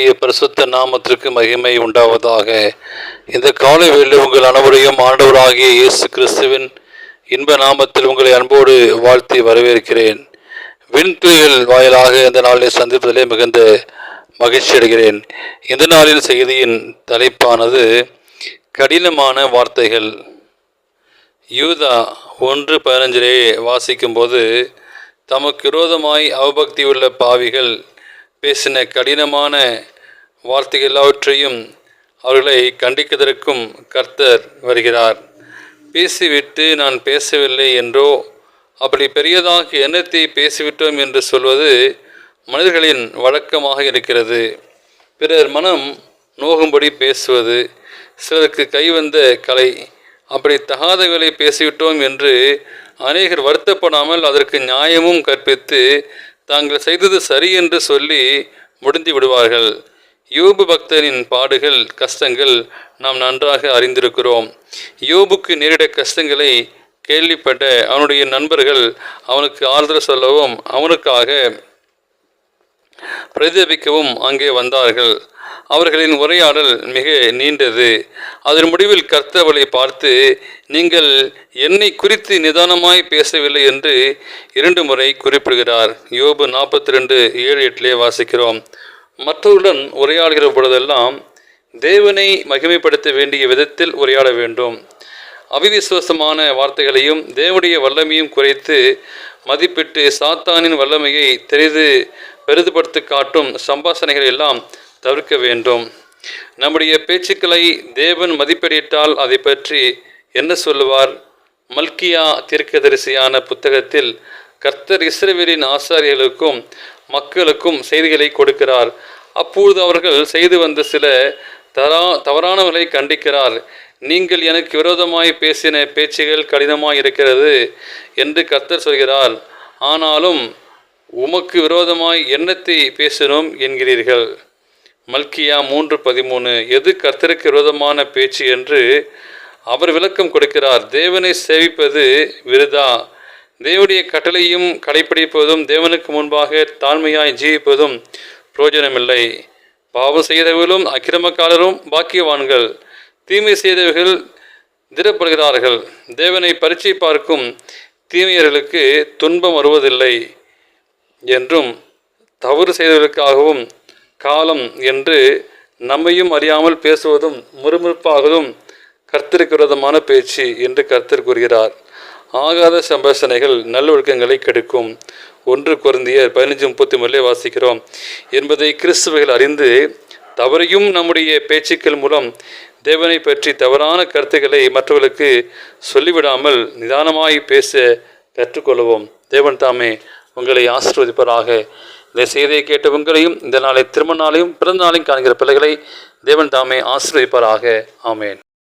கர்த்தருடைய பரிசுத்த நாமத்திற்கு மகிமை உண்டாவதாக. இந்த காலை வேளையில் உங்கள் அனைவரையும் ஆண்டவராகிய இயேசு கிறிஸ்துவின் இன்ப நாமத்தில் உங்களை அன்போடு வாழ்த்தி வரவேற்கிறேன். விண்துளிகள் வாயிலாக இந்த நாளில் சந்திப்பதிலே மிகுந்த மகிழ்ச்சி அடைகிறேன். இந்த நாளில் செய்தியின் தலைப்பானது கடினமான வார்த்தைகள். யூதா 1:15 வாசிக்கும்போது, தமக்கு விரோதமாய் அவபக்தியுள்ள பாவிகள் பேசின கடினமான வார்த்தைகள் எல்லாவற்றையும் அவர்களை கண்டிப்பதற்கும் கர்த்தர் வருகிறார். பேசிவிட்டு நான் பேசவில்லை என்றோ, அப்படி பெரியதாக எண்ணத்தை பேசிவிட்டோம் என்று சொல்வது மனிதர்களின் வழக்கமாக இருக்கிறது. பிறர் மனம் நோகும்படி பேசுவது சிலருக்கு கைவந்த கலை. அப்படி தகாதவர்களை பேசிவிட்டோம் என்று அநேகர் வருத்தப்படாமல் அதற்கு நியாயமும் கற்பித்து தாங்கள் செய்தது சரி என்று சொல்லி முடிந்து விடுவார்கள். யோபு பக்தனின் பாடுகள், கஷ்டங்கள் நாம் நன்றாக அறிந்திருக்கிறோம். யோபுக்கு நேரிட கஷ்டங்களை கேள்விப்பட்ட அவனுடைய நண்பர்கள் அவனுக்கு ஆறுதல் சொல்லவும் அவனுக்காக பிரதிபிக்கவும் அங்கே வந்தார்கள். அவர்களின் உரையாடல் மிக நீண்டது. அதன் முடிவில் கர்த்தர் அவளை பார்த்து, நீங்கள் என்னை குறித்து நிதானமாய் பேசவில்லை என்று 2 முறை குறிப்பிடுகிறார். யோபு 42:7-8 வாசிக்கிறோம். மற்றவருடன் உரையாடுகிற பொழுதெல்லாம் தேவனை மகிமைப்படுத்த வேண்டிய விதத்தில் உரையாட வேண்டும். அவிவிசுவாசமான வார்த்தைகளையும் தேவனுடைய வல்லமையும் குறைத்து மதிப்பிட்டு சாத்தானின் வல்லமையை தெரிந்து பெரிதுபடுத்தி காட்டும் சம்பாஷணைகள் எல்லாம் தவிர்க்க வேண்டும். நம்முடைய பேச்சுக்களை தேவன் மதிப்பிட்டால் அதை பற்றி என்ன சொல்லுவார்? மல்கியா தீர்க்கதரிசியான புத்தகத்தில் கர்த்தர் இஸ்ரவேலின் ஆசாரியர்களுக்கும் மக்களுக்கும் செய்திகளை கொடுக்கிறார். அப்பொழுது அவர்கள் செய்து வந்த சில தவறானவர்களை கண்டிக்கிறார். நீங்கள் எனக்கு விரோதமாய் பேசின பேச்சுகள் கடினமாய் இருக்கிறது என்று கர்த்தர் சொல்கிறார். ஆனாலும் உமக்கு விரோதமாய் எண்ணத்தை பேசினோம் என்கிறீர்கள். மல்கியா 3:13. எது கர்த்தருக்கு விரோதமான பேச்சு என்று அவர் விளக்கம் கொடுக்கிறார். தேவனை சேவிப்பது விருதா, தேவனுடைய கட்டளையும் கடைப்பிடிப்பதும் தேவனுக்கு முன்பாக தாழ்மையாய் ஜீவிப்பதும் பிரயோஜனமில்லை. பாவம் செய்தவர்களும் அக்கிரமக்காரரும் பாக்கியவான்கள், தீமை செய்தவர்கள் திடப்படுகிறார்கள். தேவனை பரீட்சை பார்க்கும் தீமையர்களுக்கு துன்பம் வருவதில்லை என்றும், தவறு செய்தவர்களுக்காகவும் காலம் என்று நம்மையும் அறியாமல் பேசுவதும் முறுமுறுப்பாகவும் கர்த்தருக்கு விரோதமான பேச்சு என்று கர்த்தர் கூறுகிறார். ஆகாத சம்பாஷணைகள் நல்லொழுக்கங்களை கெடுக்கும். 1 கொரிந்தியர் 15:33 வாசிக்கிறோம். என்பதை கிறிஸ்துவர்கள் அறிந்து தவறையும் நம்முடைய பேச்சுக்கள் மூலம் தேவனை பற்றி தவறான கருத்துக்களை மற்றவர்களுக்கு சொல்லிவிடாமல் நிதானமாய் பேச கற்றுக்கொள்வோம். தேவன் தாமே உங்களை ஆசீர்வதிப்பராக. இந்த செய்தியை கேட்ட உங்களையும் இந்த நாளை திருமண நாளையும் பிறந்த நாளையும் காண்கிற பிள்ளைகளை தேவன் தாமே ஆசீர்வதிப்பாராக. ஆமேன்.